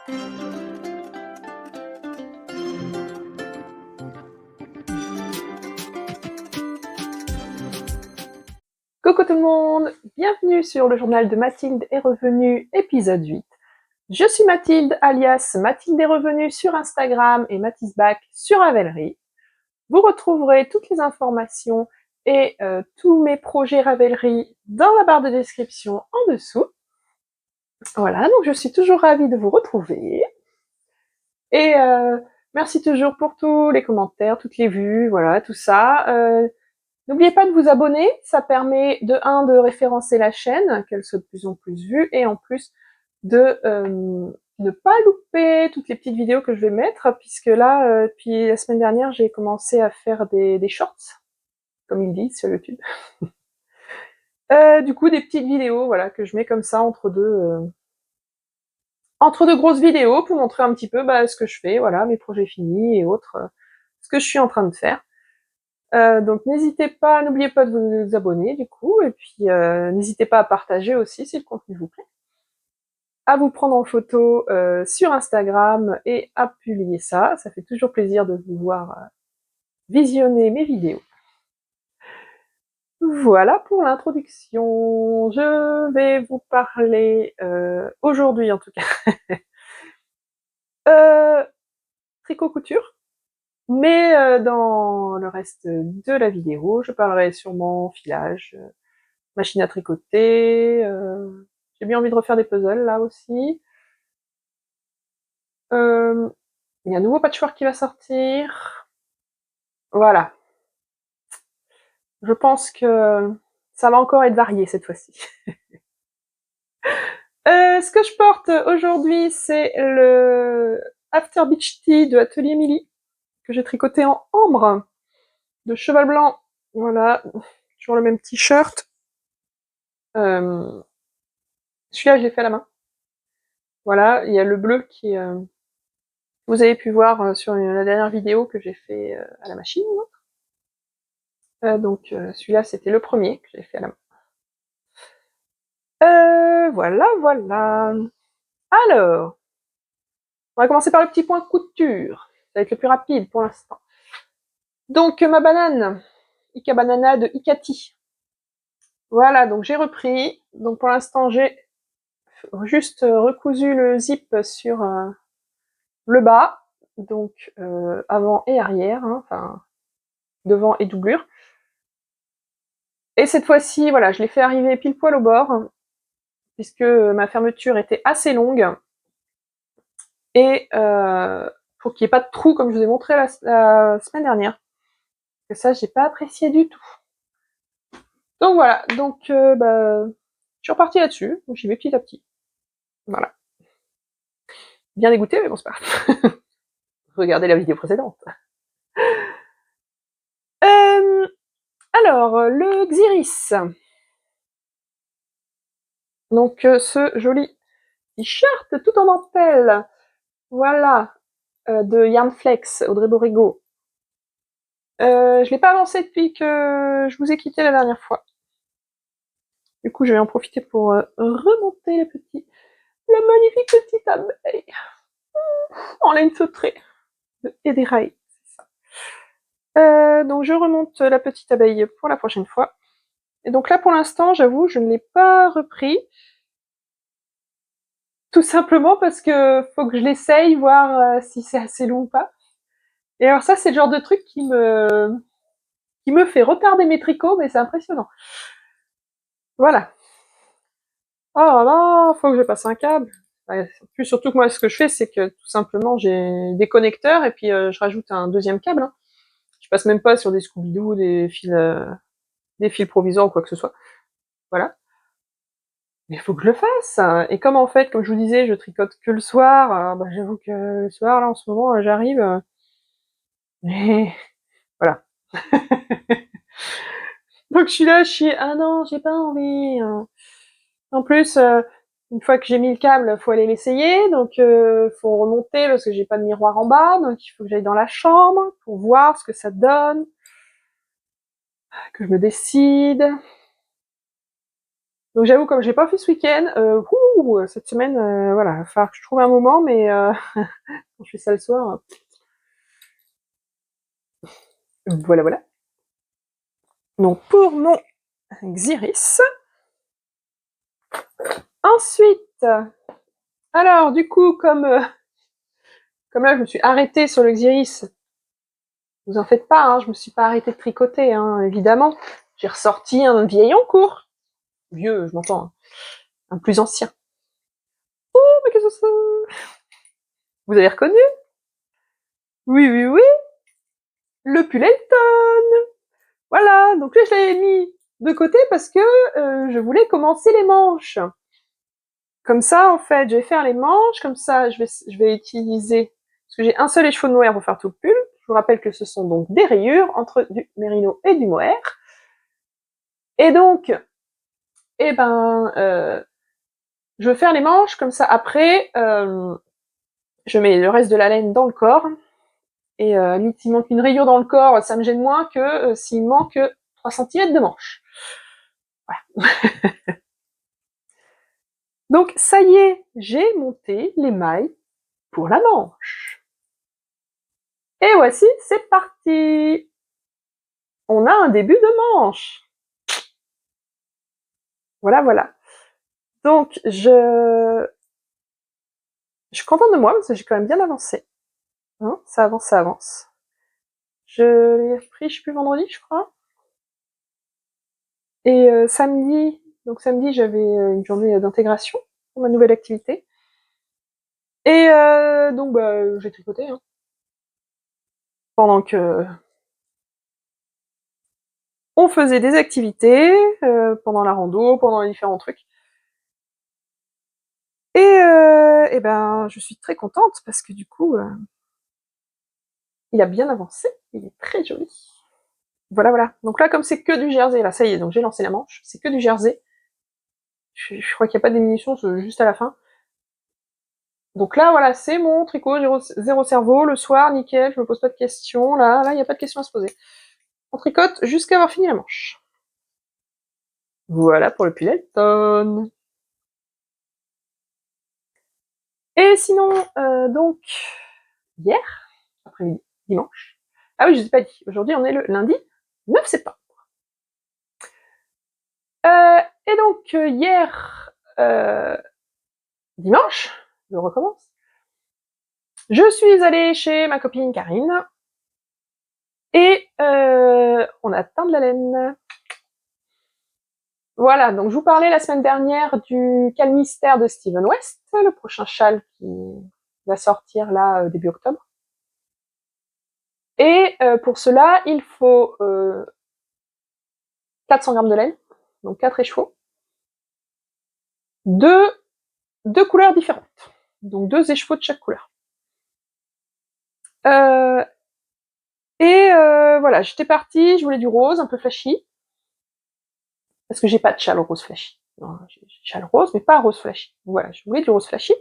Coucou tout le monde, bienvenue sur le journal de Mathilde est revenue, épisode 8. Je suis Mathilde, alias Mathilde est revenue sur Instagram et Mathildeback sur Ravelry. Vous retrouverez toutes les informations et tous mes projets Ravelry dans la barre de description en dessous. Voilà, donc je suis toujours ravie de vous retrouver. Et merci toujours pour tous les commentaires, toutes les vues, voilà, tout ça. N'oubliez pas de vous abonner, ça permet de référencer la chaîne, qu'elle soit de plus en plus vue, et en plus de ne pas louper toutes les petites vidéos que je vais mettre, puisque là, depuis la semaine dernière, j'ai commencé à faire des shorts, comme ils disent sur YouTube. Du coup, des petites vidéos, voilà, que je mets comme ça entre deux grosses vidéos pour montrer un petit peu ce que je fais, voilà, mes projets finis et autres, ce que je suis en train de faire. Donc n'hésitez pas, n'oubliez pas de vous abonner du coup, et puis n'hésitez pas à partager aussi si le contenu vous plaît, à vous prendre en photo sur Instagram et à publier ça. Ça fait toujours plaisir de vous voir visionner mes vidéos. Voilà pour l'introduction. Je vais vous parler aujourd'hui en tout cas tricot couture. Mais dans le reste de la vidéo, je parlerai sûrement filage, machine à tricoter, j'ai bien envie de refaire des puzzles là aussi. Il y a un nouveau patchwork qui va sortir. Voilà. Je pense que ça va encore être varié cette fois-ci. Ce que je porte aujourd'hui, c'est le After Beach Tea de Atelier Milly, que j'ai tricoté en ambre, de cheval blanc. Voilà, toujours le même t-shirt. Celui-là, je l'ai fait à la main. Voilà, il y a le bleu qui vous avez pu voir sur la dernière vidéo que j'ai fait à la machine. Donc celui-là, c'était le premier que j'ai fait à la main. Voilà, voilà. Alors, on va commencer par le petit point couture. Ça va être le plus rapide pour l'instant. Donc ma banane, Ika Banana de Ikati. Voilà, donc j'ai repris. Donc pour l'instant, j'ai juste recousu le zip sur le bas, donc avant et arrière, hein, enfin devant et doublure. Et cette fois-ci, voilà, je l'ai fait arriver pile poil au bord, puisque ma fermeture était assez longue. Et pour qu'il n'y ait pas de trou, comme je vous ai montré la semaine dernière. Que ça, j'ai pas apprécié du tout. Donc voilà, donc je suis repartie là-dessus, donc j'y vais petit à petit. Voilà. Bien dégoûté, mais bon, c'est pas grave. Regardez la vidéo précédente. Alors, le Xiris. Donc ce joli t-shirt tout en dentelle. Voilà, de Yarnflex, Audrey Borrego. Je l'ai pas avancé depuis que je vous ai quitté la dernière fois. Du coup, je vais en profiter pour remonter la magnifique petite abeille en laine feutrée et des rails. Donc je remonte la petite abeille pour la prochaine fois. Et donc là, pour l'instant, j'avoue, je ne l'ai pas repris. Tout simplement parce que faut que je l'essaye, voir si c'est assez long ou pas. Et alors ça, c'est le genre de truc qui me fait retarder mes tricots, mais c'est impressionnant. Voilà. Oh là là, faut que je passe un câble. Plus surtout que moi, ce que je fais, c'est que tout simplement, j'ai des connecteurs et puis je rajoute un deuxième câble. Hein. Je passe même pas sur des Scooby-Doo, des fils provisoires ou quoi que ce soit. Voilà. Mais il faut que je le fasse. Et comme en fait, comme je vous disais, je tricote que le soir, j'avoue que le soir, là, en ce moment, j'arrive. Mais voilà. Donc je suis là, ah non, j'ai pas envie. En plus, une fois que j'ai mis le câble, faut aller l'essayer, donc faut remonter parce que j'ai pas de miroir en bas, donc il faut que j'aille dans la chambre pour voir ce que ça donne, que je me décide. Donc j'avoue, comme j'ai pas fait ce week-end, cette semaine, voilà, il va falloir que je trouve un moment, mais quand je fais ça le soir, voilà, voilà. Donc pour mon Xiris. Ensuite, alors du coup, comme là je me suis arrêtée sur le Xiris, vous en faites pas, hein, je me suis pas arrêtée de tricoter, hein, évidemment. J'ai ressorti un vieil en cours. Vieux, je m'entends, hein. Un plus ancien. Oh, mais qu'est-ce que c'est ça? Vous avez reconnu? Oui, oui, oui, le pull Elton. Voilà, donc là je l'avais mis de côté parce que je voulais commencer les manches. Comme ça, en fait, je vais faire les manches, comme ça je vais utiliser, parce que j'ai un seul écheveau de mohair pour faire tout le pull. Je vous rappelle que ce sont donc des rayures entre du mérino et du mohair. Et donc, eh ben, je veux faire les manches, comme ça après, je mets le reste de la laine dans le corps. Et limite, s'il manque une rayure dans le corps, ça me gêne moins que s'il manque 3 cm de manche. Voilà. Donc ça y est, j'ai monté les mailles pour la manche. Et voici, c'est parti. On a un début de manche. Voilà, voilà. Donc je suis contente de moi parce que j'ai quand même bien avancé. Hein, ça avance, ça avance. Je l'ai repris, je sais plus, vendredi, je crois. Et samedi, donc samedi, j'avais une journée d'intégration pour ma nouvelle activité. Et donc, bah, j'ai tricoté, hein. Pendant que on faisait des activités, pendant la rando, pendant les différents trucs. Et ben, je suis très contente parce que du coup, il a bien avancé, il est très joli. Voilà, voilà. Donc là, comme c'est que du jersey, là, ça y est, donc j'ai lancé la manche, c'est que du jersey. Je crois qu'il n'y a pas de diminution, c'est juste à la fin. Donc là, voilà, c'est mon tricot, zéro cerveau, le soir, nickel, je me pose pas de questions, là, il n'y a pas de questions à se poser. On tricote jusqu'à avoir fini la manche. Voilà pour le pull Elton. Et sinon, donc, hier, après-midi, dimanche. Ah oui, je ne vous ai pas dit, aujourd'hui on est le lundi 9 septembre. Et donc, hier, dimanche, je recommence, je suis allée chez ma copine Karine, et on a teint de la laine. Voilà, donc je vous parlais la semaine dernière du Calmystère de Steven West, le prochain châle qui va sortir là début octobre. Et pour cela, il faut 400 grammes de laine, donc 4 écheveaux, deux couleurs différentes, donc 2 écheveaux de chaque couleur. Et voilà, j'étais partie, je voulais du rose, un peu flashy, parce que j'ai pas de châle rose flashy. J'ai châle rose, mais pas rose flashy. Voilà, je voulais du rose flashy.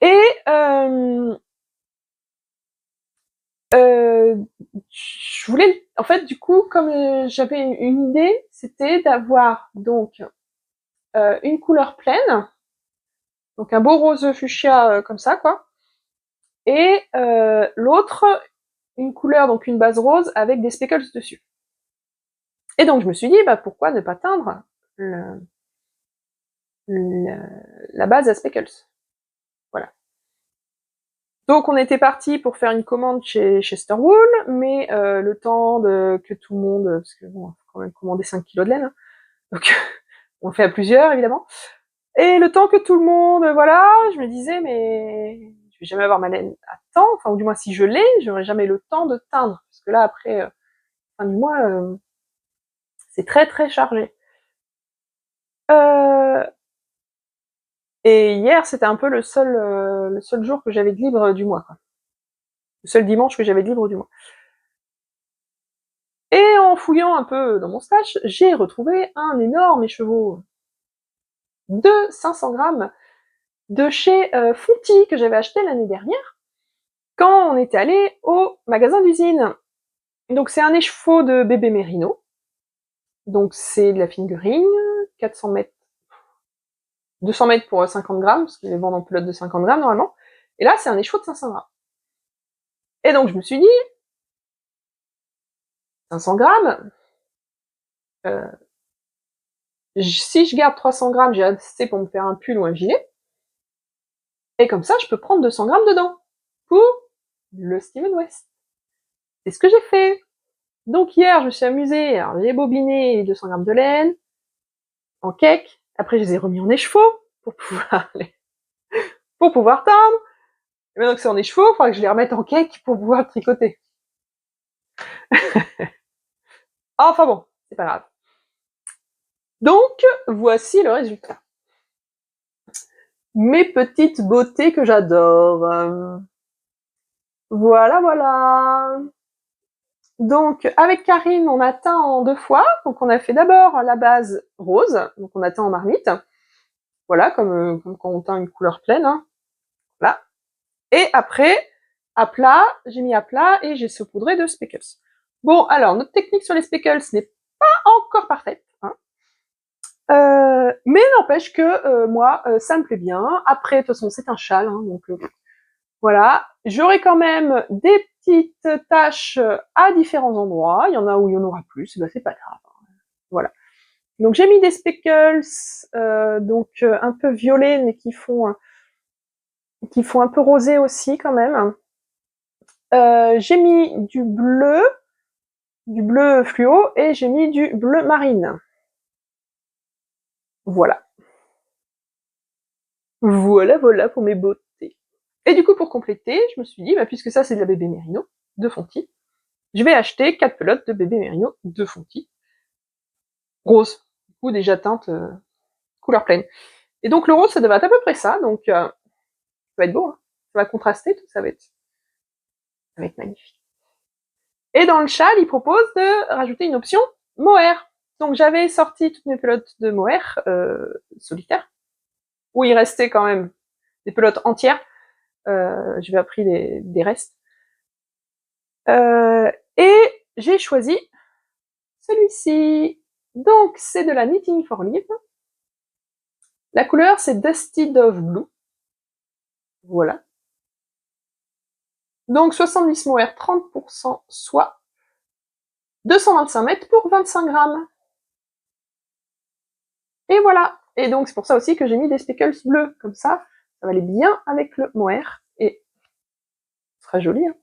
Et je voulais, en fait, du coup, comme j'avais une idée, c'était d'avoir donc une couleur pleine, donc un beau rose fuchsia comme ça, quoi, et l'autre, une couleur, donc une base rose avec des speckles dessus. Et donc je me suis dit, bah pourquoi ne pas teindre la base à speckles. Voilà. Donc on était parti pour faire une commande chez Chesterwool, mais le temps que tout le monde, parce que bon, faut quand même commander 5 kilos de laine, hein, donc on le fait à plusieurs évidemment. Et le temps que tout le monde, voilà, je me disais, mais je vais jamais avoir ma laine à temps, enfin ou du moins si je l'ai, j'aurai jamais le temps de teindre, parce que là après fin du mois, c'est très très chargé. Et hier c'était un peu le seul jour que j'avais de libre du mois, quoi. Le seul dimanche que j'avais de libre du mois. Et en fouillant un peu dans mon stash, j'ai retrouvé un énorme écheveau de 500 grammes de chez Fonty que j'avais acheté l'année dernière quand on était allé au magasin d'usine. Donc c'est un écheveau de bébé mérino. Donc c'est de la figurine 400 mètres, 200 mètres pour 50 grammes, parce qu'ils les vendent en pelote de 50 grammes normalement. Et là, c'est un écheveau de 500 grammes. Et donc, je me suis dit, 500 grammes, si je garde 300 grammes, j'ai assez pour me faire un pull ou un gilet. Et comme ça, je peux prendre 200 grammes dedans pour le Steven West. C'est ce que j'ai fait. Donc hier, je me suis amusée. Alors, j'ai bobiné les 200 grammes de laine en cake. Après, je les ai remis en écheveau pour pouvoir teindre. Et maintenant que c'est en écheveau, il faudra que je les remette en cake pour pouvoir tricoter. Enfin bon, c'est pas grave. Donc, voici le résultat. Mes petites beautés que j'adore. Voilà, voilà. Donc, avec Karine, on a teint en 2 fois. Donc, on a fait d'abord la base rose. Donc, on a teint en marmite. Voilà, comme quand on teint une couleur pleine. Hein. Voilà. Et après, à plat, j'ai mis à plat et j'ai saupoudré de speckles. Bon, alors, notre technique sur les speckles n'est pas encore parfaite. Hein. Mais n'empêche que moi, ça me plaît bien. Après, de toute façon, c'est un châle. Hein, donc, voilà. J'aurai quand même des petites taches à différents endroits. Il y en a où il y en aura plus. Ben, c'est pas grave. Voilà. Donc, j'ai mis des speckles, un peu violets, mais qui font un peu rosé aussi quand même. J'ai mis du bleu fluo, et j'ai mis du bleu marine. Voilà. Voilà pour mes beautés. Et du coup, pour compléter, je me suis dit, bah, puisque ça c'est de la bébé Mérino, de Fonty, je vais acheter 4 pelotes de bébé Mérino de Fonty. Rose. Du coup, déjà teinte couleur pleine. Et donc le rose, ça devrait être à peu près ça, donc ça va être beau, hein. Ça va contraster, tout ça va être magnifique. Et dans le châle, il propose de rajouter une option mohair. Donc j'avais sorti toutes mes pelotes de mohair solitaire, où il restait quand même des pelotes entières. Je vais appris des restes. Et j'ai choisi celui-ci. Donc c'est de la Knitting for Live. La couleur c'est Dusty Dove Blue. Voilà. Donc 70 mohair, 30%, soit 225 mètres pour 25 grammes. Et voilà. Et donc c'est pour ça aussi que j'ai mis des speckles bleus. Comme ça va aller bien avec le mohair. Et ce sera joli. Hein.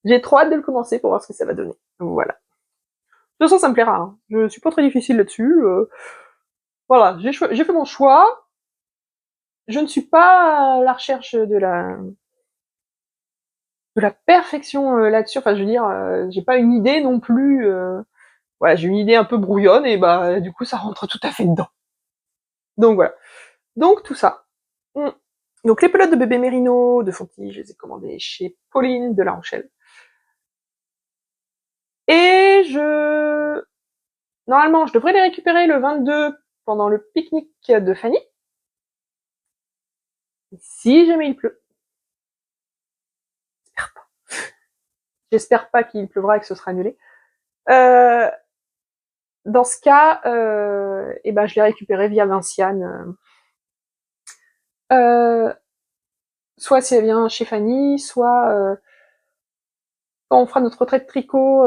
J'ai trop hâte de le commencer pour voir ce que ça va donner. Voilà. De toute façon, ça me plaira. Hein. Je suis pas très difficile là-dessus. Voilà, j'ai fait mon choix. Je ne suis pas à la recherche de la perfection là-dessus. Enfin, je veux dire, j'ai pas une idée non plus. Voilà, j'ai une idée un peu brouillonne et bah du coup, ça rentre tout à fait dedans. Donc voilà. Donc tout ça. Donc les pelotes de bébé Mérino de Fonty, je les ai commandées chez Pauline de La Rochelle. Et normalement, je devrais les récupérer le 22 pendant le pique-nique de Fanny. Si jamais il pleut. J'espère pas. J'espère pas qu'il pleuvra et que ce sera annulé. Dans ce cas, je l'ai récupéré via Vinciane. Soit si elle vient chez Fanny, soit quand on fera notre retraite tricot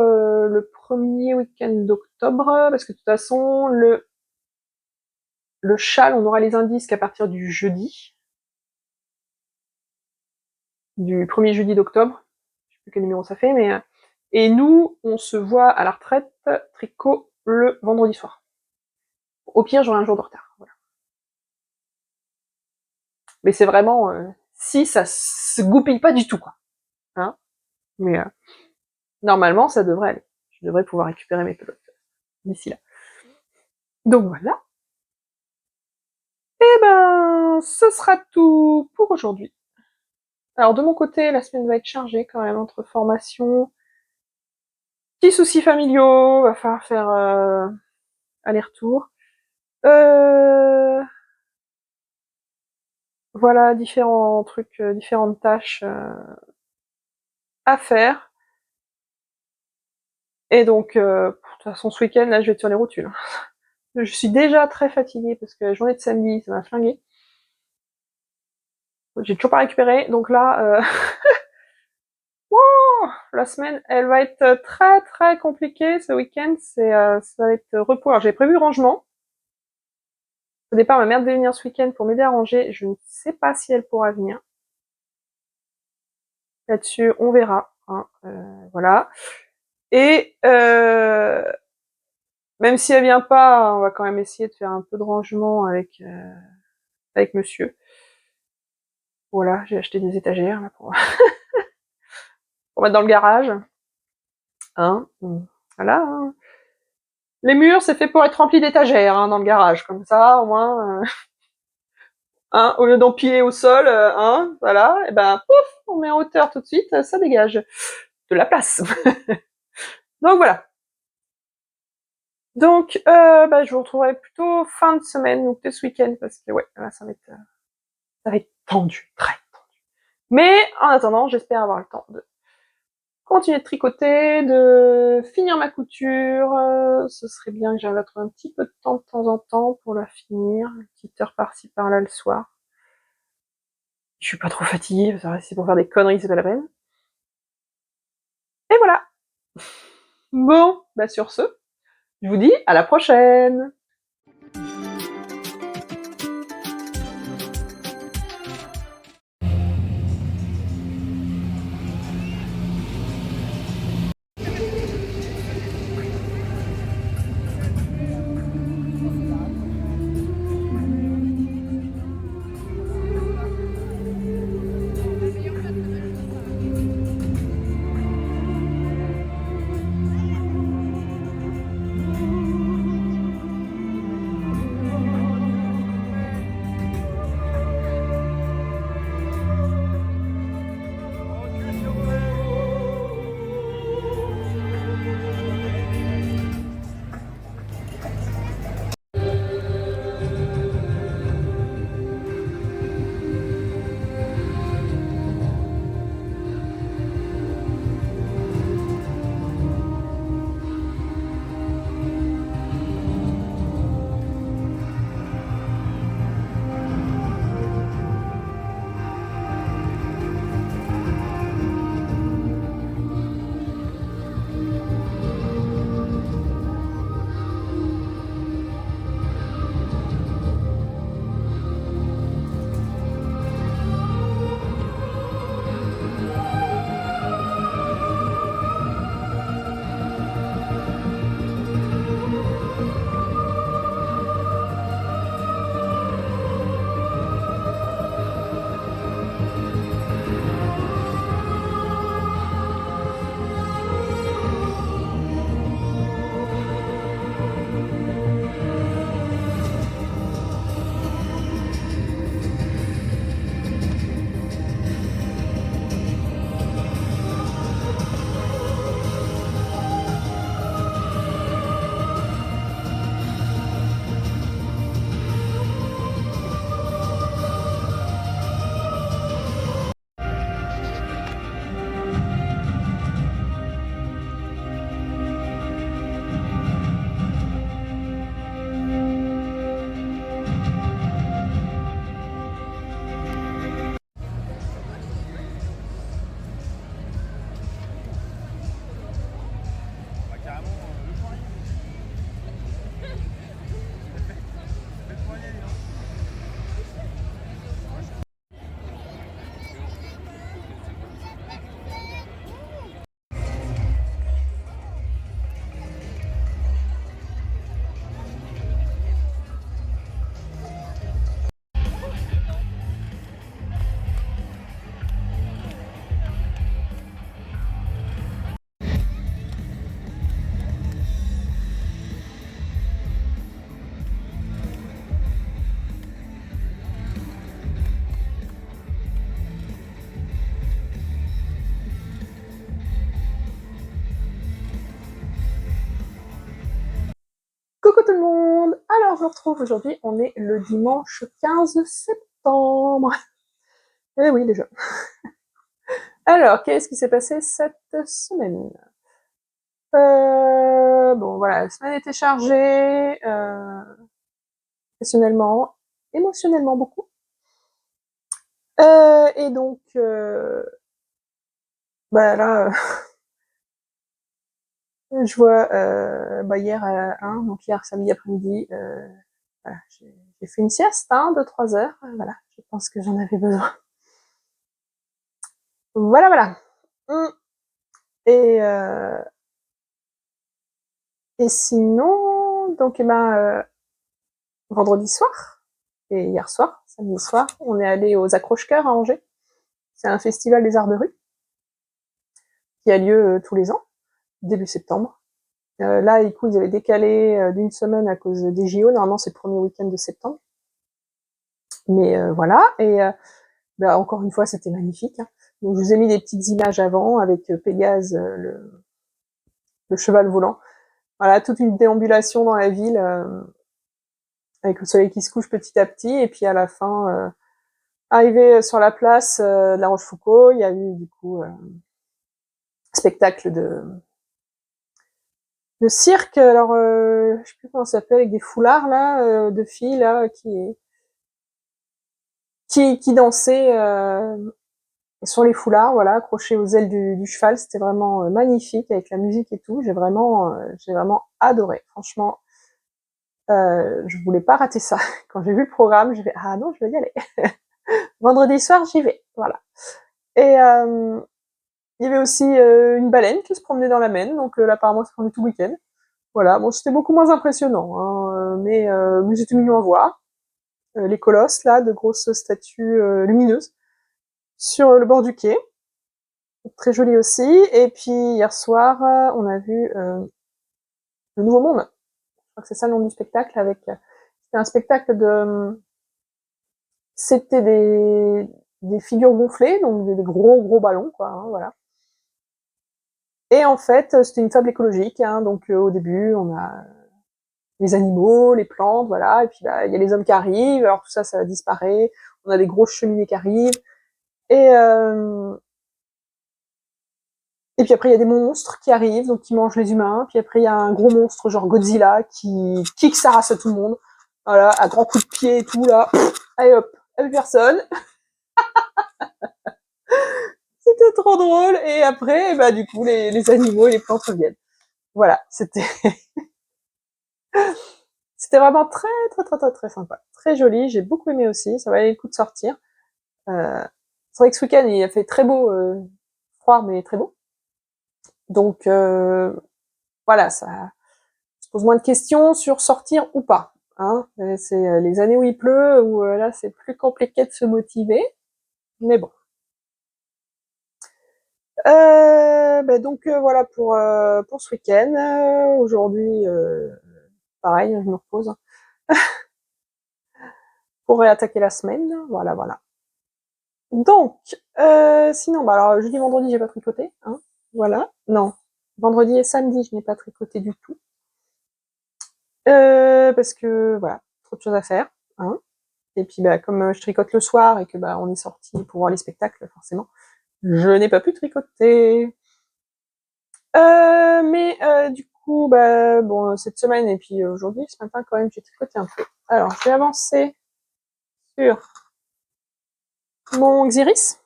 le premier week-end d'octobre, parce que de toute façon, le châle, on aura les indices qu'à partir du jeudi, du premier jeudi d'octobre, je sais plus quel numéro ça fait, mais et nous, on se voit à la retraite tricot le vendredi soir. Au pire, j'aurai un jour de retard. Voilà. Mais c'est vraiment si ça se goupille pas du tout, quoi. Hein, mais normalement, ça devrait aller. Je devrais pouvoir récupérer mes pelotes d'ici là. Donc voilà. Et ben, ce sera tout pour aujourd'hui. Alors de mon côté, la semaine va être chargée quand même entre formations, petits soucis familiaux, va falloir faire aller-retour. Voilà, différents trucs, différentes tâches à faire. Et donc, de toute façon, ce week-end, là, je vais être sur les rotules. Je suis déjà très fatiguée parce que la journée de samedi, ça m'a flinguée. J'ai toujours pas récupéré, donc là, wow, la semaine, elle va être très très compliquée ce week-end. Ça va être repos. Alors j'avais prévu rangement. Au départ, ma mère devait venir ce week-end pour m'aider à ranger. Je ne sais pas si elle pourra venir. Là-dessus, on verra. Hein, voilà. Et même si elle vient pas, on va quand même essayer de faire un peu de rangement avec monsieur. Voilà, j'ai acheté des étagères là, pour mettre dans le garage. Hein, voilà. Hein. Les murs, c'est fait pour être rempli d'étagères hein, dans le garage, comme ça, au moins, hein, au lieu d'empiler au sol, hein, voilà, et ben, pouf, on met en hauteur tout de suite, ça dégage de la place. Donc voilà. Donc, bah, je vous retrouverai plutôt fin de semaine, ou peut-être ce week-end, parce que ouais, là, ça va être tendu, très tendu. Mais en attendant, j'espère avoir le temps de continuer de tricoter, de finir ma couture. Ce serait bien que j'arrive à trouver un petit peu de temps en temps pour la finir, une petite heure par-ci par-là le soir. Je suis pas trop fatiguée, c'est pour faire des conneries, c'est pas la peine. Et voilà. Bon, bah sur ce, je vous dis à la prochaine. Coucou tout le monde. Alors, je vous retrouve aujourd'hui, on est le dimanche 15 septembre. Eh oui, déjà. Alors, qu'est-ce qui s'est passé cette semaine? Bon, voilà, la semaine était chargée, professionnellement, émotionnellement beaucoup. Et donc, bah là, je vois, hier, donc hier samedi après-midi, voilà, j'ai fait une sieste, de 3 heures, voilà, je pense que j'en avais besoin. Voilà, voilà. Mmh. Et, et sinon, donc, vendredi soir et hier soir, samedi soir, on est allé aux Accroche-Cœurs à Angers. C'est un festival des arts de rue qui a lieu tous les ans, début septembre. Là, écoute, ils avaient décalé d'une semaine à cause des JO. Normalement, c'est le premier week-end de septembre. Mais voilà. Et encore une fois, c'était magnifique. Donc, je vous ai mis des petites images avant avec Pégase, le cheval volant. Voilà, toute une déambulation dans la ville avec le soleil qui se couche petit à petit. Et puis à la fin, arrivé sur la place de la Rochefoucauld, il y a eu du coup spectacle de cirque. Alors, je sais plus comment ça s'appelle, avec des foulards là, de filles là qui dansaient sur les foulards, voilà, accrochés aux ailes du cheval. C'était vraiment magnifique avec la musique et tout. J'ai vraiment adoré. Franchement, je voulais pas rater ça. Quand j'ai vu le programme, j'ai fait ah non, je vais y aller. Vendredi soir, j'y vais, voilà. Et il y avait aussi une baleine qui se promenait dans la Maine, donc là apparemment ça prenait tout le week-end. Voilà, bon c'était beaucoup moins impressionnant, mais c'était mignon à voir. Les colosses là, de grosses statues lumineuses sur le bord du quai, très joli aussi. Et puis hier soir, on a vu le Nouveau Monde. Je crois que c'est ça le nom du spectacle. C'était un spectacle c'était des figures gonflées, donc des gros ballons, quoi, voilà. Et en fait, c'était une fable écologique, donc au début, on a les animaux, les plantes, voilà, et puis il y a les hommes qui arrivent, alors tout ça, ça disparaît, on a des grosses cheminées qui arrivent, et, et puis après, il y a des monstres qui arrivent, donc qui mangent les humains, puis après, il y a un gros monstre, genre Godzilla, qui kick sa race à tout le monde, voilà, à grands coups de pied et tout, là, allez hop, plus personne. C'était trop drôle, et après, du coup, les animaux et les plantes reviennent. Voilà, c'était vraiment très sympa. Très joli, j'ai beaucoup aimé aussi, ça valait le coup de sortir. C'est vrai que ce week-end, il a fait très beau, froid, mais très beau. Donc, voilà, ça se pose moins de questions sur sortir ou pas. C'est les années où il pleut, où là, c'est plus compliqué de se motiver. Mais bon. Donc, voilà pour ce week-end. Aujourd'hui, pareil, je me repose pour réattaquer la semaine. Voilà, voilà. Donc, sinon, alors jeudi, vendredi, j'ai pas tricoté, voilà. Non, vendredi et samedi, je n'ai pas tricoté du tout, parce que voilà, trop de choses à faire, Et puis, comme je tricote le soir et que on est sorti pour voir les spectacles, forcément, je n'ai pas pu tricoter. Mais du coup, bon, cette semaine et puis aujourd'hui, ce matin quand même, j'ai tricoté un peu. Alors, je vais avancer sur mon Xiris.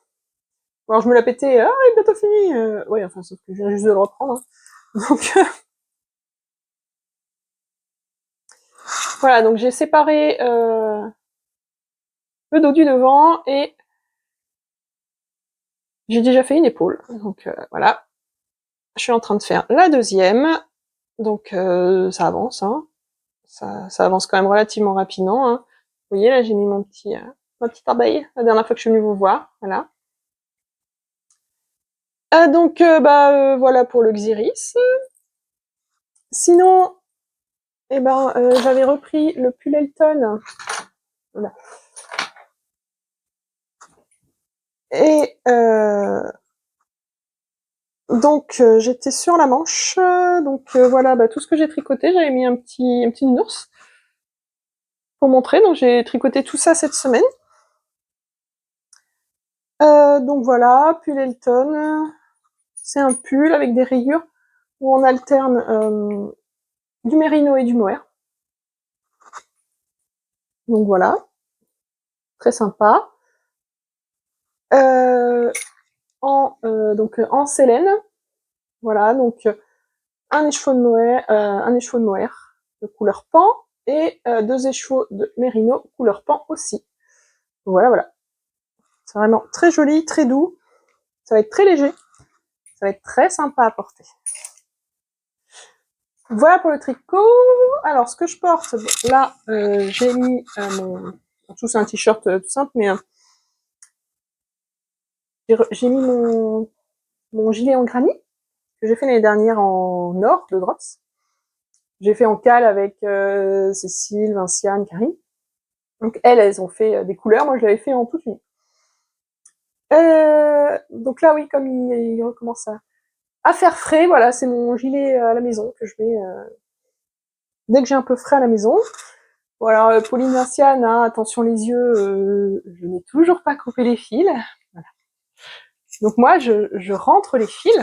Alors je me la pétais, il est bientôt fini. Oui, enfin, sauf que je viens juste de le reprendre. Donc, voilà, donc j'ai séparé le dos du devant et j'ai déjà fait une épaule. Donc voilà, je suis en train de faire la deuxième. Donc ça avance, ça avance quand même relativement rapidement. Vous voyez, là j'ai mis ma petite abeille la dernière fois que je suis venue vous voir. Voilà. Donc voilà pour le Xiris. Sinon, j'avais repris le pull Elton. Voilà. Et donc j'étais sur la manche, donc voilà, tout ce que j'ai tricoté, j'avais mis un petit nounours pour montrer, donc j'ai tricoté tout ça cette semaine. Donc voilà, pull Elton, c'est un pull avec des rayures. où on alterne du mérino et du mohair. Donc voilà, très sympa. En Célène, voilà, donc un écheveau de mohair de couleur pan et 2 écheveaux de mérino couleur pan aussi. Voilà, voilà. C'est vraiment très joli, très doux. Ça va être très léger. Ça va être très sympa à porter. Voilà pour le tricot. Alors, ce que je porte, là, j'ai mis mon... En dessous, c'est un t-shirt tout simple, mais j'ai mis mon gilet en granit que j'ai fait l'année dernière en or de Drops. J'ai fait en cale avec Cécile, Vinciane, Karine. Donc elles ont fait des couleurs. Moi, je l'avais fait en toute une. Donc là, oui, comme il recommence à faire frais, voilà, c'est mon gilet à la maison que je mets dès que j'ai un peu frais à la maison. Voilà, Pauline Vinciane, hein, attention les yeux, je n'ai toujours pas coupé les fils. Voilà. Donc moi, je rentre les fils,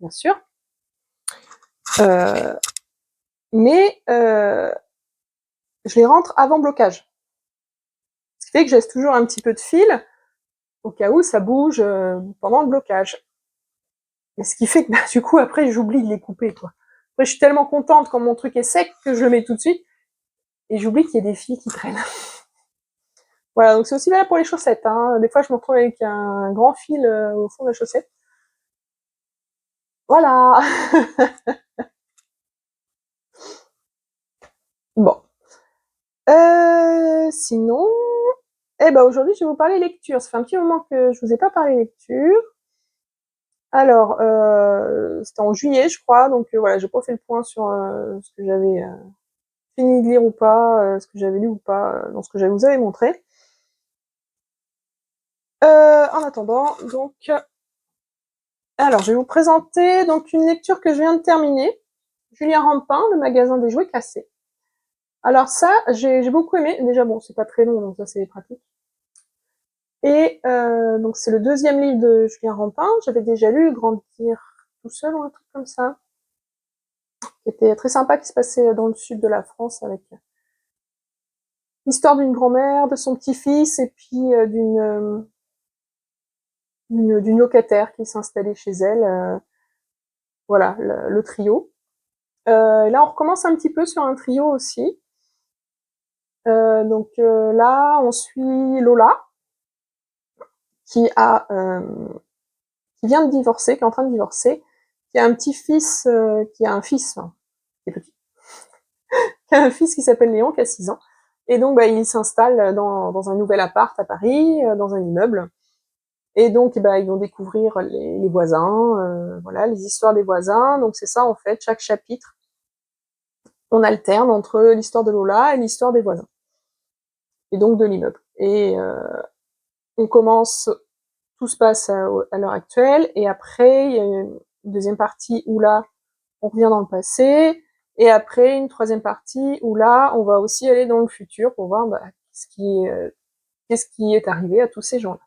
bien sûr. Mais je les rentre avant blocage. Ce qui fait que je laisse toujours un petit peu de fil au cas où ça bouge pendant le blocage. Et ce qui fait que bah, du coup après j'oublie de les couper quoi. Après je suis tellement contente quand mon truc est sec que je le mets tout de suite et j'oublie qu'il y a des fils qui traînent. Voilà, donc c'est aussi valable pour les chaussettes. Hein. Des fois je me retrouve avec un grand fil au fond de la chaussette. Voilà. Bon. Sinon, eh ben aujourd'hui je vais vous parler lecture. Ça fait un petit moment que je vous ai pas parlé lecture. Alors, c'était en juillet, je crois, donc voilà, j'ai pas fait le point sur ce que j'avais fini de lire ou pas, ce que j'avais lu ou pas dans ce que je vous avais montré. En attendant, donc, alors je vais vous présenter donc une lecture que je viens de terminer. Julien Rampin, Le magasin des jouets cassés. Alors ça, j'ai beaucoup aimé. Déjà bon, c'est pas très long, donc ça c'est pratique. Et donc c'est le deuxième livre de Julien Rampin. J'avais déjà lu Grandir tout seul ou un truc comme ça, qui était très sympa, qui se passait dans le sud de la France avec l'histoire d'une grand-mère, de son petit-fils et puis d'une locataire qui s'installait chez elle. Voilà, le trio. Là, on recommence un petit peu sur un trio aussi. Là, on suit Lola, qui vient de divorcer, qui est en train de divorcer, qui a un petit-fils, qui a un fils, enfin, qui est petit, qui a un fils qui s'appelle Léon, qui a 6 ans. Et donc, bah, il s'installe dans un nouvel appart à Paris, dans un immeuble. Et donc, bah, ils vont découvrir les voisins, voilà, les histoires des voisins. Donc c'est ça en fait, chaque chapitre, on alterne entre l'histoire de Lola et l'histoire des voisins. Et donc de l'immeuble. Et on commence, tout se passe à l'heure actuelle, et après il y a une deuxième partie où là, on revient dans le passé, et après une troisième partie où là, on va aussi aller dans le futur pour voir bah, qu'est-ce qui est arrivé à tous ces gens-là.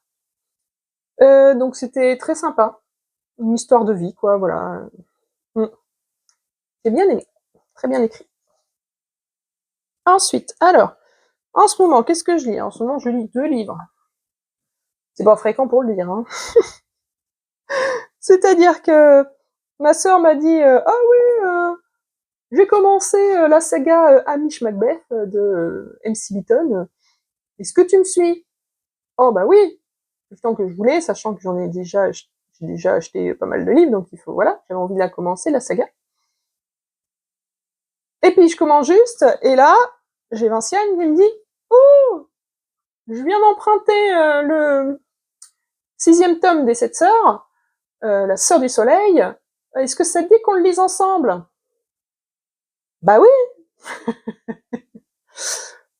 Donc c'était très sympa, une histoire de vie, quoi, voilà. J'ai bien aimé, très bien écrit. Ensuite, alors, en ce moment, qu'est-ce que je lis? En ce moment, je lis 2 livres. C'est pas fréquent pour le lire, hein. C'est-à-dire que ma sœur m'a dit ah oui, j'ai commencé la saga Hamish Macbeth de MC Beaton. Est-ce que tu me suis? Oh bah oui, le temps que je voulais, sachant que j'ai déjà acheté pas mal de livres, donc il faut voilà, j'avais envie de la commencer la saga. Et puis je commence juste, et là j'ai Vinciane qui me dit oh, je viens d'emprunter le 6e tome des 7 sœurs, la sœur du soleil. Est-ce que ça te dit qu'on le lise ensemble? Bah oui.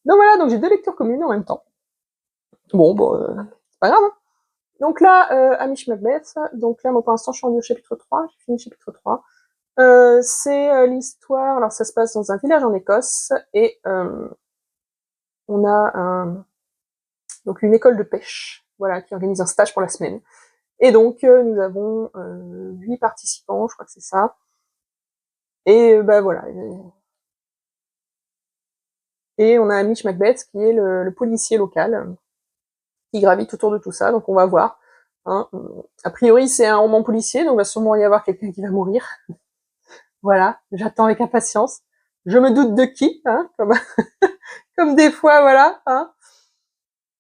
Donc voilà, donc j'ai 2 lectures communes en même temps. Bon, c'est pas grave. Hein. Donc là, Hamish Macbeth, donc là, moi pour l'instant je suis rendue au chapitre 3, j'ai fini le chapitre 3. C'est l'histoire, alors ça se passe dans un village en Écosse, et on a donc une école de pêche, voilà, qui organise un stage pour la semaine. Et donc nous avons 8 participants, je crois que c'est ça. Et bah voilà. Et on a Mitch Macbeth qui est le policier local qui gravite autour de tout ça, donc on va voir. Hein. A priori, c'est un roman policier, donc il va sûrement y avoir quelqu'un qui va mourir. Voilà, j'attends avec impatience. Je me doute de qui, hein, comme des fois, voilà. Hein.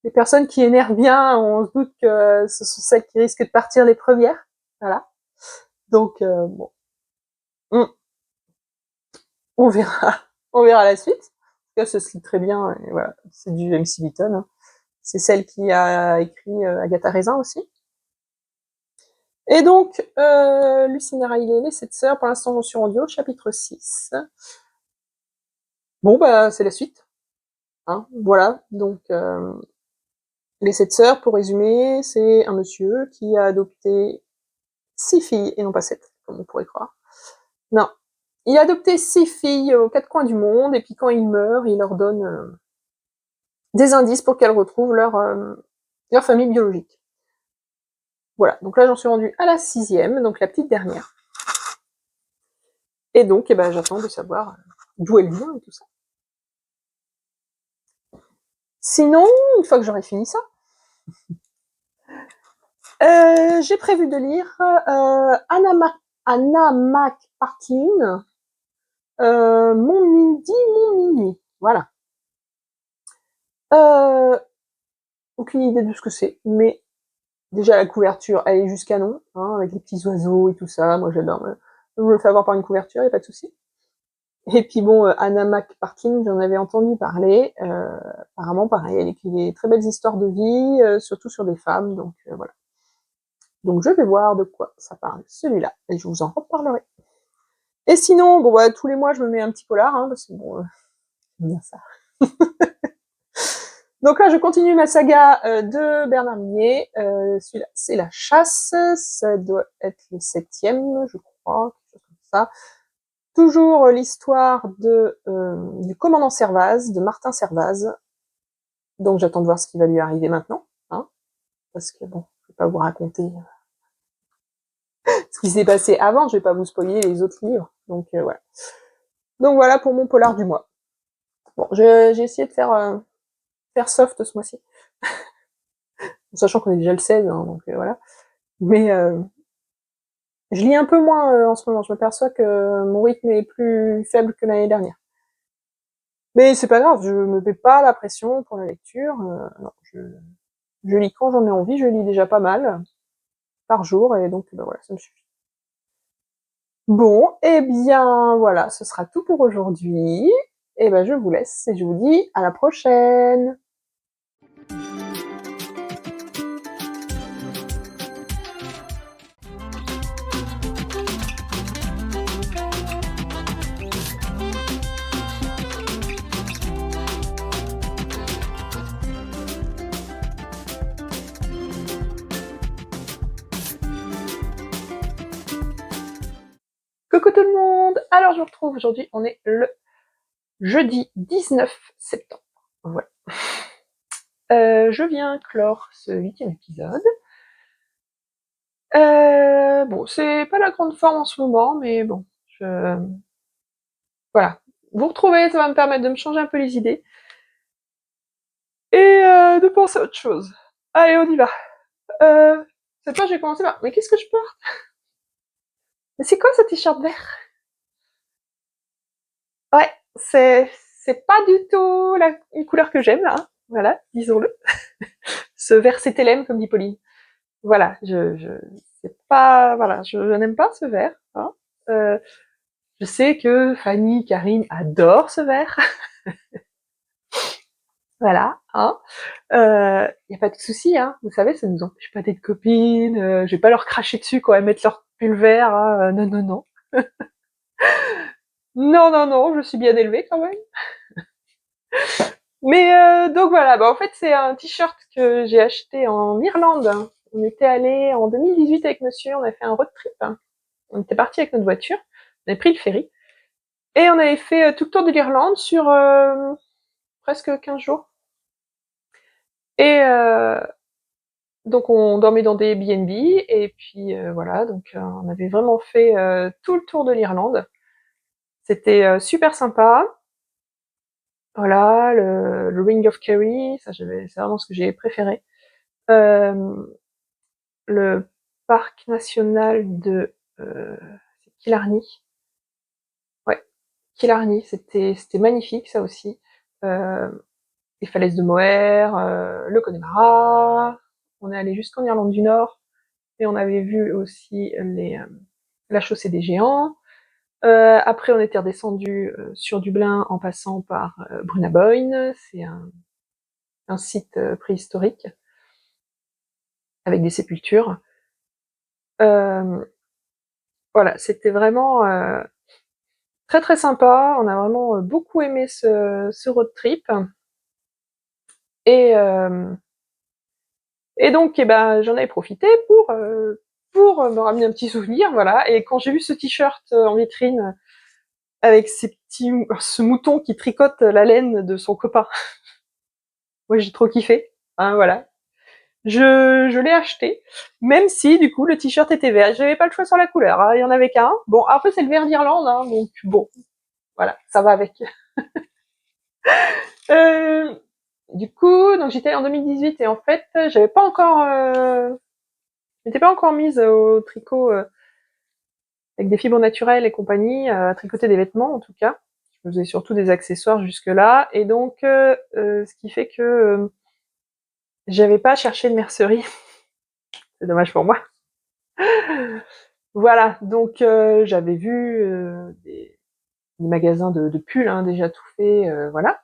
Les personnes qui énervent bien, on se doute que ce sont celles qui risquent de partir les premières. Voilà. Donc, bon, on verra. On verra la suite. En tout cas, ça se lit très bien. Et voilà, c'est du MC Lytton. Hein. C'est celle qui a écrit Agatha Raisin aussi. Et donc, Lucinda Riley, les 7 sœurs, pour l'instant, j'en suis rendue au chapitre 6. Bon, bah, c'est la suite. Hein, voilà, donc, les 7 sœurs, pour résumer, c'est un monsieur qui a adopté 6 filles, et non pas 7, comme on pourrait croire. Non. Il a adopté 6 filles aux 4 coins du monde, et puis quand il meurt, il leur donne des indices pour qu'elles retrouvent leur famille biologique. Voilà, donc là j'en suis rendue à la 6e, donc la petite dernière. Et donc, eh ben, j'attends de savoir d'où elle vient et tout ça. Sinon, une fois que j'aurai fini ça, j'ai prévu de lire Anna McPartlin, Mon midi, mon minuit. Voilà. Aucune idée de ce que c'est, mais déjà la couverture, elle est jusqu'à non, hein, avec les petits oiseaux et tout ça. Moi, j'adore. Je me le fais avoir par une couverture, y a pas de souci. Et puis bon, Anna McPartlin, j'en avais entendu parler. Apparemment, pareil, elle écrit des très belles histoires de vie, surtout sur des femmes, donc voilà. Donc je vais voir de quoi ça parle, celui-là, et je vous en reparlerai. Et sinon, bon bah tous les mois je me mets un petit polar, hein, parce que bon, j'aime bien ça. Donc là je continue ma saga de Bernard Minet. Celui-là, c'est La Chasse, ça doit être le 7e, je crois, quelque chose comme ça. Toujours l'histoire du commandant Servaz, de Martin Servaz. Donc j'attends de voir ce qui va lui arriver maintenant, hein, parce que bon, je vais pas vous raconter ce qui s'est passé avant, je vais pas vous spoiler les autres livres. Donc voilà. Donc voilà pour mon polar du mois. Bon, j'ai essayé de faire soft ce mois-ci, sachant qu'on est déjà le 16, hein, donc voilà. Mais je lis un peu moins en ce moment. Je m'aperçois que mon rythme est plus faible que l'année dernière. Mais c'est pas grave, je me mets pas la pression pour la lecture. Non, je lis quand j'en ai envie. Je lis déjà pas mal par jour, et donc ben voilà, ça me suffit. Bon, eh bien voilà, ce sera tout pour aujourd'hui. Et ben je vous laisse et je vous dis à la prochaine. Coucou tout le monde. Alors je vous retrouve aujourd'hui, on est le jeudi 19 septembre. Voilà. Je viens clore ce 8e épisode. Bon, c'est pas la grande forme en ce moment, mais bon, voilà. Vous retrouver, ça va me permettre de me changer un peu les idées et de penser à autre chose. Allez, on y va. Cette fois, je vais commencer par... Mais qu'est-ce que je porte? Mais c'est quoi ce t-shirt vert? Ouais, c'est pas du tout une couleur que j'aime, hein. Voilà, disons-le. Ce vert CTLM, comme dit Pauline. Voilà, c'est pas... Voilà, je n'aime pas ce vert, hein. Je sais que Fanny, Karine adorent ce vert. Voilà, hein. Y a pas de souci, hein. Vous savez, ça nous empêche pas d'être copines. Je vais pas leur cracher dessus quand elles mettent leur pull vert. Hein. Non, non, non. Non, non, non. Je suis bien élevée quand même. Mais donc voilà. Bah en fait, c'est un t-shirt que j'ai acheté en Irlande. On était allé en 2018 avec monsieur. On a fait un road trip. Hein. On était parti avec notre voiture. On avait pris le ferry et on avait fait tout le tour de l'Irlande sur presque 15 jours. Et donc on dormait dans des B&B et puis voilà, donc on avait vraiment fait tout le tour de l'Irlande. C'était super sympa. Voilà, le Ring of Kerry, ça c'est vraiment ce que j'ai préféré. Le parc national de Killarney. Ouais, Killarney, c'était magnifique ça aussi. Les falaises de Moher, le Connemara. On est allé jusqu'en Irlande du Nord et on avait vu aussi la chaussée des géants. Après, on était redescendu sur Dublin en passant par Brunaboyne. C'est un site préhistorique avec des sépultures. Voilà, c'était vraiment très très sympa. On a vraiment beaucoup aimé ce road trip. Et, euh, et donc, j'en avais profité pour me ramener un petit souvenir, voilà. Et quand j'ai vu ce t-shirt en vitrine avec ce mouton qui tricote la laine de son copain, moi j'ai trop kiffé. Hein, voilà. Je l'ai acheté, même si du coup le t-shirt était vert. J'avais pas le choix sur la couleur. Hein. Il y en avait qu'un. Bon, après c'est le vert d'Irlande, hein, donc bon, voilà, ça va avec. Euh, du coup, donc j'étais en 2018 et en fait, j'étais pas encore mise au tricot avec des fibres naturelles et compagnie, à tricoter des vêtements en tout cas. Je faisais surtout des accessoires jusque-là, et donc ce qui fait que j'avais pas cherché de mercerie. C'est dommage pour moi. Voilà, donc j'avais vu des magasins de pulls hein, déjà tout fait, voilà.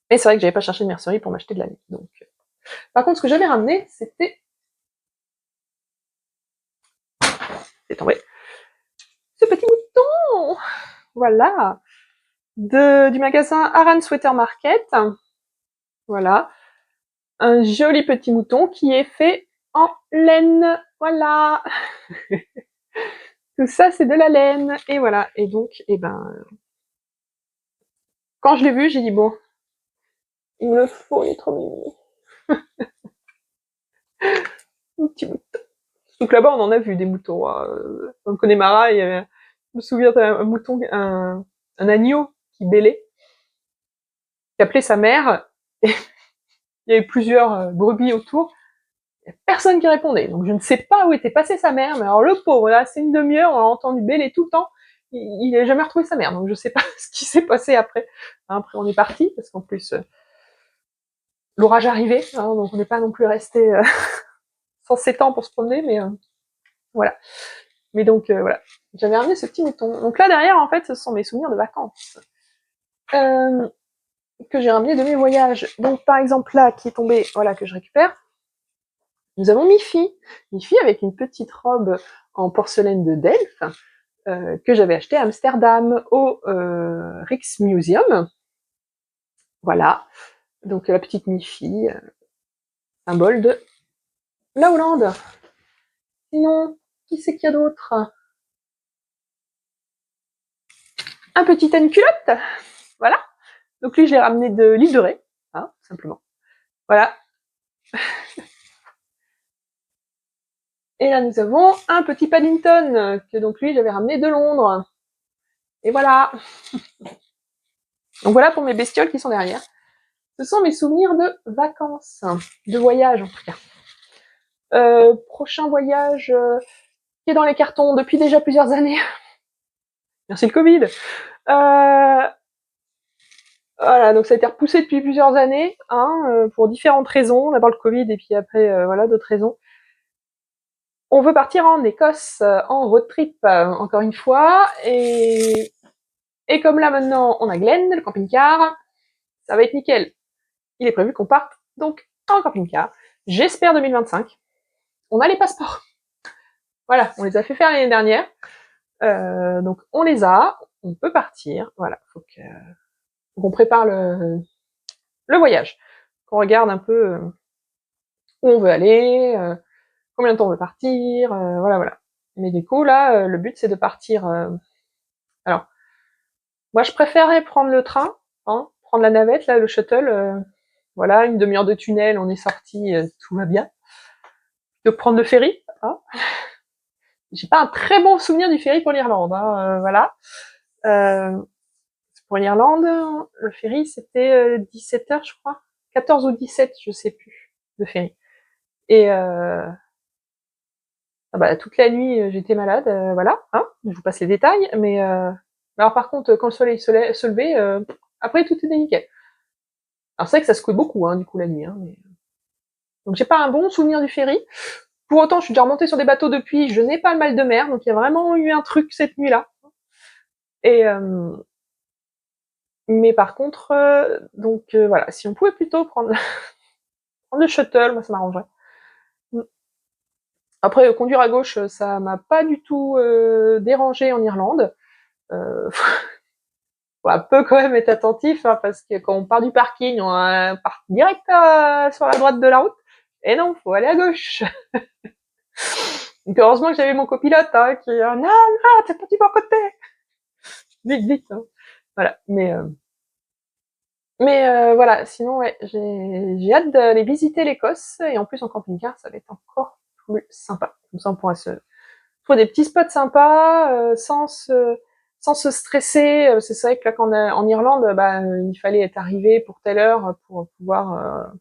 Mais c'est vrai que j'avais pas cherché de mercerie pour m'acheter de la laine. Donc, par contre, ce que j'avais ramené, c'est tombé, ce petit mouton, voilà, du magasin Aran Sweater Market. Voilà, un joli petit mouton qui est fait en laine. Voilà, tout ça c'est de la laine. Et voilà. Et donc, quand je l'ai vu, j'ai dit bon, il me le faut, il est trop mignon. Un petit mouton. Donc là-bas, on en a vu des moutons. Hein. Dans le Connemara, je me souviens d'un mouton, un agneau qui bêlait, qui appelait sa mère. Et il y avait plusieurs brebis autour. Il n'y a personne qui répondait. Donc je ne sais pas où était passée sa mère, mais alors le pauvre, là, c'est une demi-heure, on l'a entendu bêler tout le temps. Il n'a jamais retrouvé sa mère, donc je ne sais pas ce qui s'est passé après. Après, on est parti, parce qu'en plus, l'orage arrivait, hein, donc on n'est pas non plus resté 107 ans pour se promener, mais voilà. Mais donc, voilà. J'avais ramené ce petit mouton. Donc là, derrière, en fait, ce sont mes souvenirs de vacances. Que j'ai ramené de mes voyages. Donc, par exemple, là, qui est tombé, voilà, que je récupère. Nous avons Miffy. Miffy avec une petite robe en porcelaine de Delft, que j'avais acheté à Amsterdam au Rijksmuseum. Voilà. Donc, la petite Miffy, symbole de la Hollande. Sinon, qui c'est qu'il y a d'autre? Un petit Anne-culotte. Voilà. Donc, lui, je l'ai ramené de l'île de Ré, hein, simplement. Voilà. Et là, nous avons un petit Paddington, que donc lui, j'avais ramené de Londres. Et voilà. Donc voilà pour mes bestioles qui sont derrière. Ce sont mes souvenirs de vacances, de voyage en tout cas. Prochain voyage qui est dans les cartons depuis déjà plusieurs années. Merci le Covid. Voilà, donc ça a été repoussé depuis plusieurs années, hein, pour différentes raisons. D'abord le Covid et puis après, voilà, d'autres raisons. On veut partir en Écosse en road trip, encore une fois, et comme là maintenant on a Glen, le camping-car, ça va être nickel. Il est prévu qu'on parte donc en camping-car. J'espère 2025. On a les passeports. Voilà, on les a fait faire l'année dernière. Donc on les a, on peut partir. Voilà, faut qu'on prépare le voyage, qu'on regarde un peu où on veut aller, combien de temps on veut partir, voilà, voilà. Mais du coup là, le but c'est de partir. Alors, moi je préférerais prendre le train, hein, prendre la navette là, le shuttle. Voilà, une demi-heure de tunnel, on est sorti, tout va bien. De prendre le ferry. Hein. J'ai pas un très bon souvenir du ferry pour l'Irlande, hein, voilà. Pour l'Irlande, le ferry, c'était 17 heures, je crois. 14 ou 17, je sais plus, de ferry. Et toute la nuit, j'étais malade, voilà, hein, je vous passe les détails, mais alors par contre, quand le soleil se levait, après tout était nickel. Alors c'est vrai que ça secouait beaucoup, hein, du coup, la nuit, hein, mais... Donc j'ai pas un bon souvenir du ferry. Pour autant, je suis déjà remontée sur des bateaux depuis, je n'ai pas le mal de mer, donc il y a vraiment eu un truc cette nuit-là. Et mais par contre, voilà, si on pouvait plutôt prendre, prendre le shuttle, moi ça m'arrangerait. Après, conduire à gauche, ça m'a pas du tout dérangé en Irlande. Faut un peu quand même être attentif, hein, parce que quand on part du parking, on part direct sur la droite de la route. Et non, faut aller à gauche. Donc heureusement que j'avais mon copilote, hein, qui non, non, t'es pas du bon côté. Vite, vite. Hein. Voilà. Mais voilà, sinon, ouais, j'ai hâte d'aller visiter l'Écosse, et en plus en camping-car, ça va être encore plus sympa. Comme ça, on pourra se trouver des petits spots sympas, sans se stresser. C'est vrai que là, quand en Irlande, il fallait être arrivé pour telle heure pour pouvoir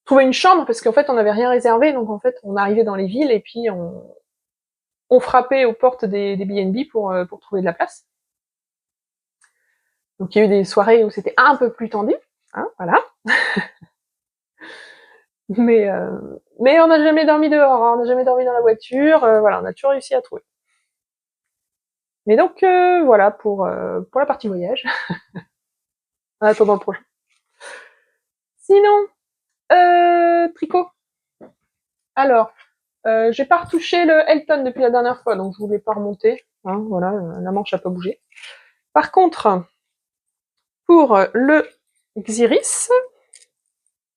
trouver une chambre, parce qu'en fait, on n'avait rien réservé, donc en fait, on arrivait dans les villes, et puis on frappait aux portes des B&B pour trouver de la place. Donc il y a eu des soirées où c'était un peu plus tendu, hein, voilà. Mais on n'a jamais dormi dehors, hein, on n'a jamais dormi dans la voiture, voilà, on a toujours réussi à trouver. Mais donc voilà pour la partie voyage. En attendant le prochain. Sinon, tricot. Alors, j'ai pas retouché le Elton depuis la dernière fois, donc je voulais pas remonter. Hein, voilà, la manche a pas bougé. Par contre, pour le Xiris,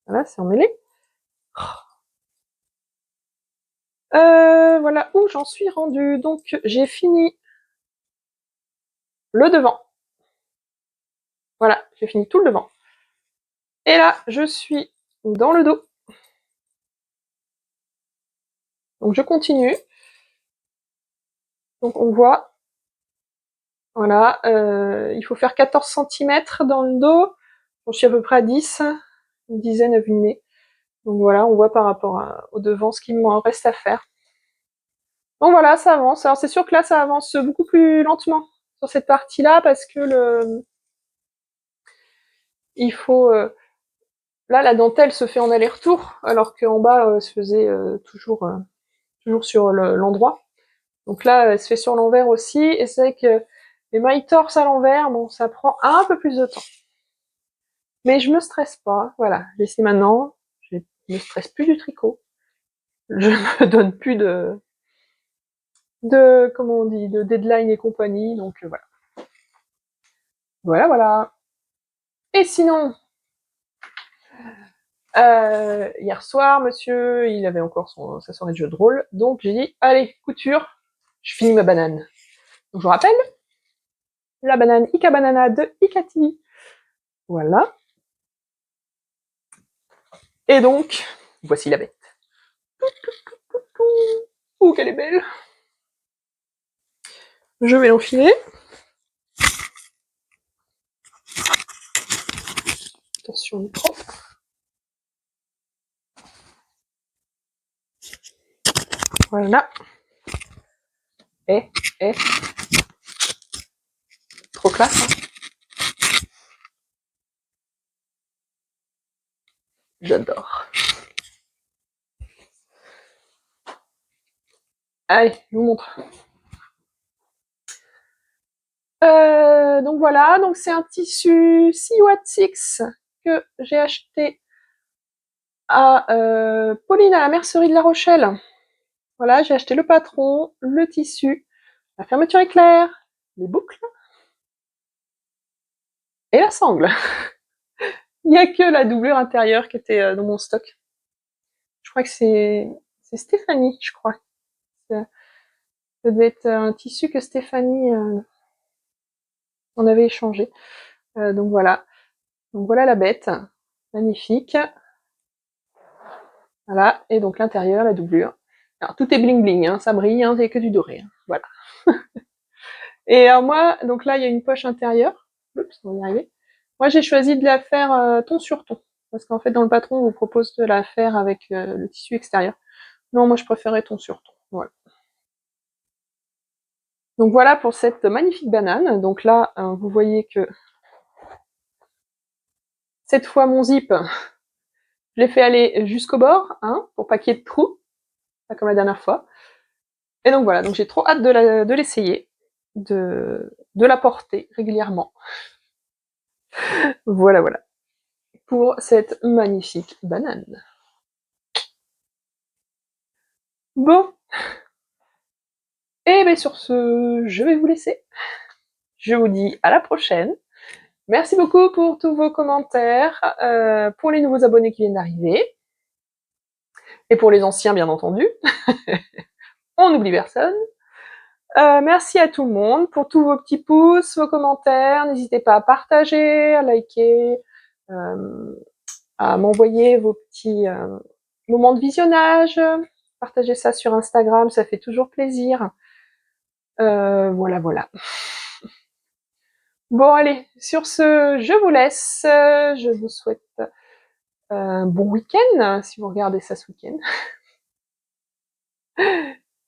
voilà, c'est emmêlé. Voilà où j'en suis rendue. Donc j'ai fini le devant. Voilà, j'ai fini tout le devant. Et là, je suis dans le dos. Donc je continue. Donc on voit, voilà, il faut faire 14 cm dans le dos. J'en suis à peu près à 10, une dizaine à vue de nez. Donc voilà, on voit par rapport au devant ce qu'il me reste à faire. Donc voilà, ça avance. Alors c'est sûr que là, ça avance beaucoup plus lentement sur cette partie-là, parce que il faut... là, la dentelle se fait en aller-retour, alors qu'en bas, se faisait toujours sur l'endroit. Donc là, elle se fait sur l'envers aussi, et c'est vrai que les mailles torse à l'envers, bon, ça prend un peu plus de temps. Mais je me stresse pas, voilà. Laissez maintenant, je me stresse plus du tricot. Je me donne plus comment on dit, de deadline et compagnie, donc voilà. Voilà, voilà. Et sinon, hier soir, monsieur, il avait encore sa soirée de jeu de rôle, donc j'ai dit, allez, couture, je finis ma banane. Donc je vous rappelle, la banane Ika Banana de Ikati. Voilà. Et donc, voici la bête. Ouh, qu'elle est belle. Je vais l'enfiler. Attention, micro. Voilà. Et, trop classe, hein. J'adore. Allez, je vous montre. Donc voilà, donc c'est un tissu 6 Watt 6 que j'ai acheté à Pauline à la mercerie de La Rochelle. Voilà, j'ai acheté le patron, le tissu, la fermeture éclair, les boucles et la sangle. Il n'y a que la doublure intérieure qui était dans mon stock. Je crois que c'est Stéphanie, je crois. Ça devait être un tissu que Stéphanie on avait échangé. Donc voilà. Donc voilà la bête. Magnifique. Voilà. Et donc l'intérieur, la doublure. Alors tout est bling bling, hein, ça brille, hein, c'est que du doré. Hein. Voilà. Et alors moi, donc là, il y a une poche intérieure. Oups, on va y arriver. Moi, j'ai choisi de la faire ton sur ton. Parce qu'en fait, dans le patron, on vous propose de la faire avec le tissu extérieur. Non, moi, je préférais ton sur ton. Voilà. Donc voilà pour cette magnifique banane. Donc là, vous voyez que cette fois, mon zip, je l'ai fait aller jusqu'au bord, hein, pour pas qu'il y ait de trous, pas comme la dernière fois. Et donc voilà, donc j'ai trop hâte de l'essayer, de la porter régulièrement. Voilà, voilà, pour cette magnifique banane. Bon, et bien sur ce, je vais vous laisser. Je vous dis à la prochaine. Merci beaucoup pour tous vos commentaires, pour les nouveaux abonnés qui viennent d'arriver, et pour les anciens, bien entendu. On n'oublie personne. Merci à tout le monde pour tous vos petits pouces, vos commentaires. N'hésitez pas à partager, à liker, à m'envoyer vos petits moments de visionnage. Partagez ça sur Instagram, ça fait toujours plaisir. Voilà, voilà. Bon, allez, sur ce, je vous laisse. Je vous souhaite un bon week-end, si vous regardez ça ce week-end.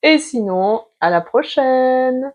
Et sinon, à la prochaine!